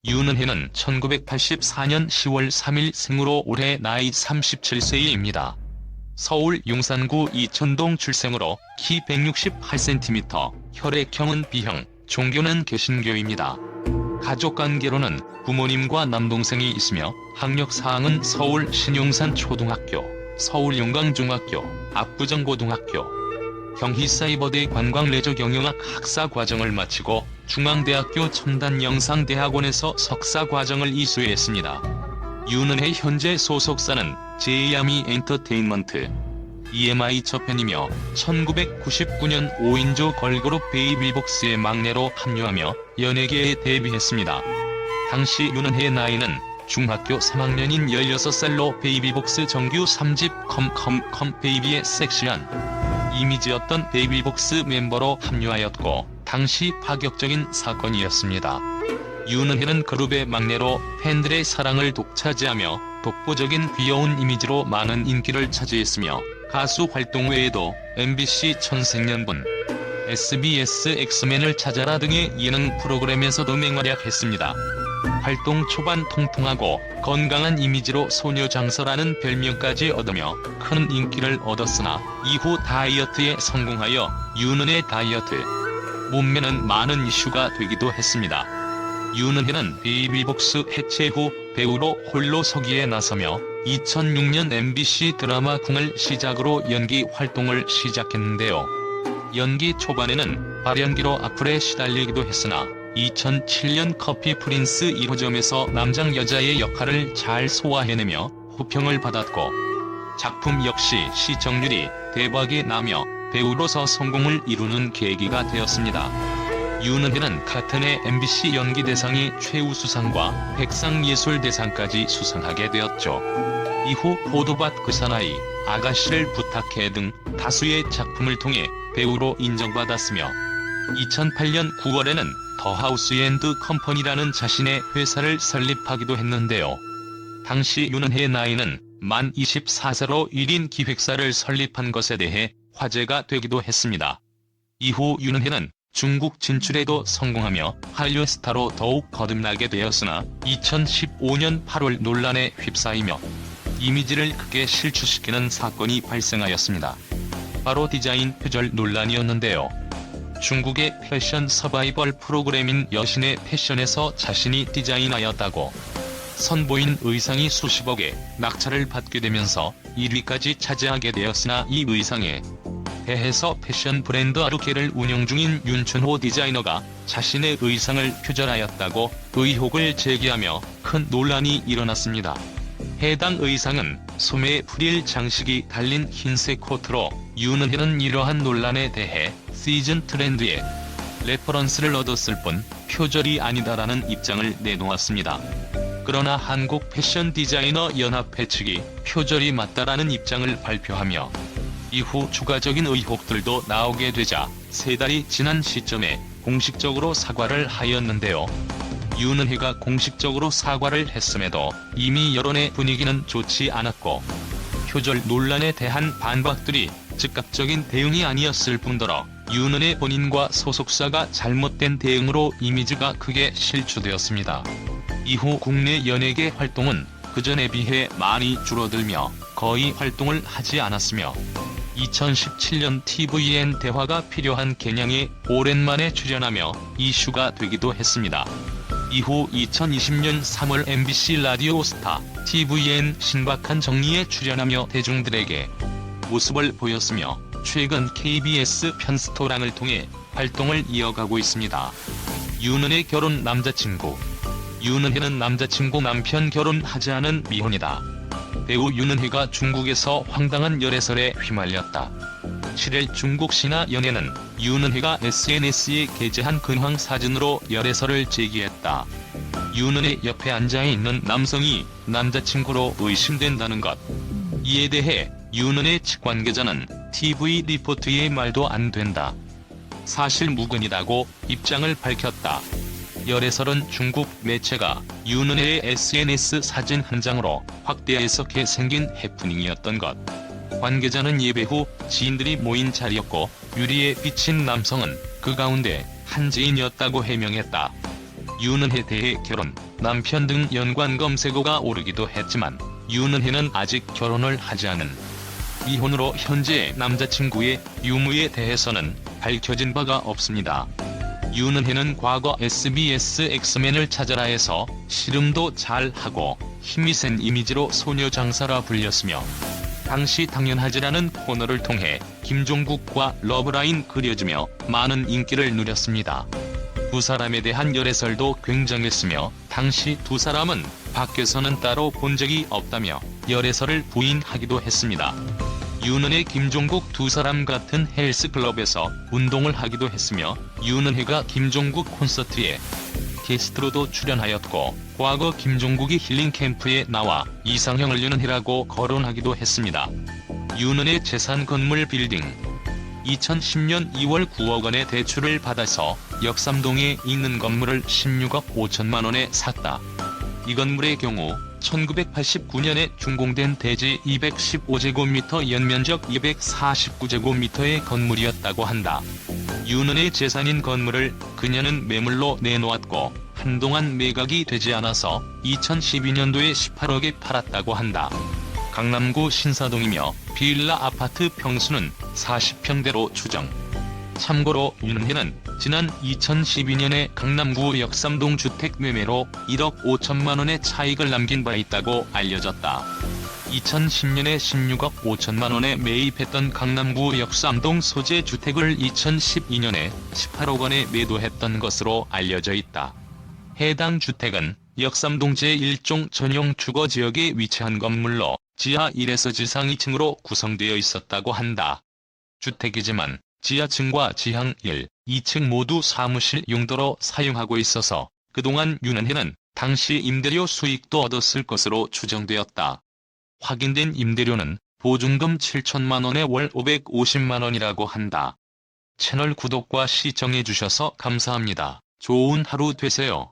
윤은혜는 1984년 10월 3일 생으로 올해 나이 37세입니다. 서울 용산구 이천동 출생으로 키 168cm, 혈액형은 B형, 종교는 개신교입니다. 가족관계로는 부모님과 남동생이 있으며 학력사항은 서울 신용산 초등학교, 서울 용강중학교, 압구정고등학교, 경희사이버대 관광레저경영학 학사과정을 마치고 중앙대학교 첨단영상대학원에서 석사과정을 이수했습니다. 윤은혜 현재 소속사는 제이아미 엔터테인먼트, EMI 저편이며 1999년 5인조 걸그룹 베이비복스의 막내로 합류하며 연예계에 데뷔했습니다. 당시 윤은혜의 나이는 중학교 3학년인 16살로 베이비복스 정규 3집 컴컴컴 베이비의 섹시한 이미지였던 베이비복스 멤버로 합류하였고 당시 파격적인 사건이었습니다. 윤은혜는 그룹의 막내로 팬들의 사랑을 독차지하며 독보적인 귀여운 이미지로 많은 인기를 차지했으며 가수 활동 외에도 MBC 천생연분, SBS 엑스맨을 찾아라 등의 예능 프로그램에서도 맹활약했습니다. 활동 초반 통통하고 건강한 이미지로 소녀장서라는 별명까지 얻으며 큰 인기를 얻었으나 이후 다이어트에 성공하여 윤은혜 다이어트 몸매는 많은 이슈가 되기도 했습니다. 윤은혜는 베이비복스 해체 후 배우로 홀로 서기에 나서며 2006년 MBC 드라마 궁을 시작으로 연기 활동을 시작했는데요. 연기 초반에는 발연기로 악플에 시달리기도 했으나 2007년 커피 프린스 1호점에서 남장 여자의 역할을 잘 소화해내며 호평을 받았고 작품 역시 시청률이 대박이 나며 배우로서 성공을 이루는 계기가 되었습니다. 윤은혜는 같은 해 MBC 연기대상의 최우수상과 백상예술대상까지 수상하게 되었죠. 이후 포도밭 그 사나이, 아가씨를 부탁해 등 다수의 작품을 통해 배우로 인정받았으며 2008년 9월에는 더 하우스 앤드 컴퍼니라는 자신의 회사를 설립하기도 했는데요. 당시 윤은혜의 나이는 만 24세로 1인 기획사를 설립한 것에 대해 화제가 되기도 했습니다. 이후 윤은혜는 중국 진출에도 성공하며 한류 스타로 더욱 거듭나게 되었으나 2015년 8월 논란에 휩싸이며 이미지를 크게 실추시키는 사건이 발생하였습니다. 바로 디자인 표절 논란이었는데요. 중국의 패션 서바이벌 프로그램인 여신의 패션에서 자신이 디자인하였다고 선보인 의상이 수십억에 낙찰을 받게 되면서 1위까지 차지하게 되었으나 이 의상에 대해서 패션 브랜드 아루케를 운영 중인 윤춘호 디자이너가 자신의 의상을 표절하였다고 의혹을 제기하며 큰 논란이 일어났습니다. 해당 의상은 소매 프릴 장식이 달린 흰색 코트로 윤은혜는 이러한 논란에 대해 시즌 트렌드에 레퍼런스를 얻었을 뿐 표절이 아니다라는 입장을 내놓았습니다. 그러나 한국 패션 디자이너 연합회 측이 표절이 맞다라는 입장을 발표하며 이후 추가적인 의혹들도 나오게 되자 3달이 지난 시점에 공식적으로 사과를 하였는데요. 윤은혜가 공식적으로 사과를 했음에도 이미 여론의 분위기는 좋지 않았고 표절 논란에 대한 반박들이 즉각적인 대응이 아니었을 뿐더러 윤은혜 본인과 소속사가 잘못된 대응으로 이미지가 크게 실추되었습니다. 이후 국내 연예계 활동은 그전에 비해 많이 줄어들며 거의 활동을 하지 않았으며 2017년 tvN 대화가 필요한 개냥에 오랜만에 출연하며 이슈가 되기도 했습니다. 이후 2020년 3월 MBC 라디오 스타 tvN 신박한 정리에 출연하며 대중들에게 모습을 보였으며 최근 KBS 편스토랑을 통해 활동을 이어가고 있습니다. 윤은혜 결혼 남자친구. 윤은혜는 남자친구 남편 결혼하지 않은 미혼이다. 배우 윤은혜가 중국에서 황당한 열애설에 휘말렸다. 7일 중국 신화 연예는 윤은혜가 SNS에 게재한 근황 사진으로 열애설을 제기했다. 윤은혜 옆에 앉아있는 남성이 남자친구로 의심된다는 것. 이에 대해 윤은혜 측 관계자는 TV 리포트의 말도 안 된다. 사실 무근이라고 입장을 밝혔다. 열애설은 중국 매체가 윤은혜의 SNS 사진 한 장으로 확대 해석해 생긴 해프닝이었던 것. 관계자는 예배 후 지인들이 모인 자리였고 유리에 비친 남성은 그 가운데 한지인이었다고 해명했다. 윤은혜 대해 결혼, 남편 등 연관 검색어가 오르기도 했지만 윤은혜는 아직 결혼을 하지 않은 미혼으로 현재 남자친구의 유무에 대해서는 밝혀진 바가 없습니다. 윤은혜는 과거 SBS 엑스맨을 찾아라에서 씨름도 잘하고 힘이 센 이미지로 소녀 장사라 불렸으며 당시 당연하지라는 코너를 통해 김종국과 러브라인 그려주며 많은 인기를 누렸습니다. 두 사람에 대한 열애설도 굉장했으며 당시 두 사람은 밖에서는 따로 본 적이 없다며 열애설을 부인하기도 했습니다. 윤은혜, 김종국 두 사람 같은 헬스클럽에서 운동을 하기도 했으며 윤은혜가 김종국 콘서트에 게스트로도 출연하였고 과거 김종국이 힐링캠프에 나와 이상형을 윤은혜라고 거론하기도 했습니다. 윤은혜 재산 건물 빌딩 2010년 2월 9억 원의 대출을 받아서 역삼동에 있는 건물을 16억 5천만 원에 샀다. 이 건물의 경우 1989년에 준공된 대지 215제곱미터 연면적 249제곱미터의 건물이었다고 한다. 윤은혜의 재산인 건물을 그녀는 매물로 내놓았고 한동안 매각이 되지 않아서 2012년도에 18억에 팔았다고 한다. 강남구 신사동이며 빌라 아파트 평수는 40평대로 추정. 참고로 윤은혜는 지난 2012년에 강남구 역삼동 주택 매매로 1억 5천만 원의 차익을 남긴 바 있다고 알려졌다. 2010년에 16억 5천만 원에 매입했던 강남구 역삼동 소재 주택을 2012년에 18억 원에 매도했던 것으로 알려져 있다. 해당 주택은 역삼동 제1종 전용 주거지역에 위치한 건물로 지하 1에서 지상 2층으로 구성되어 있었다고 한다. 주택이지만 지하층과 지상 1, 2층 모두 사무실 용도로 사용하고 있어서 그동안 윤은혜는 당시 임대료 수익도 얻었을 것으로 추정되었다. 확인된 임대료는 보증금 7천만 원에 월 550만 원이라고 한다. 채널 구독과 시청해주셔서 감사합니다. 좋은 하루 되세요.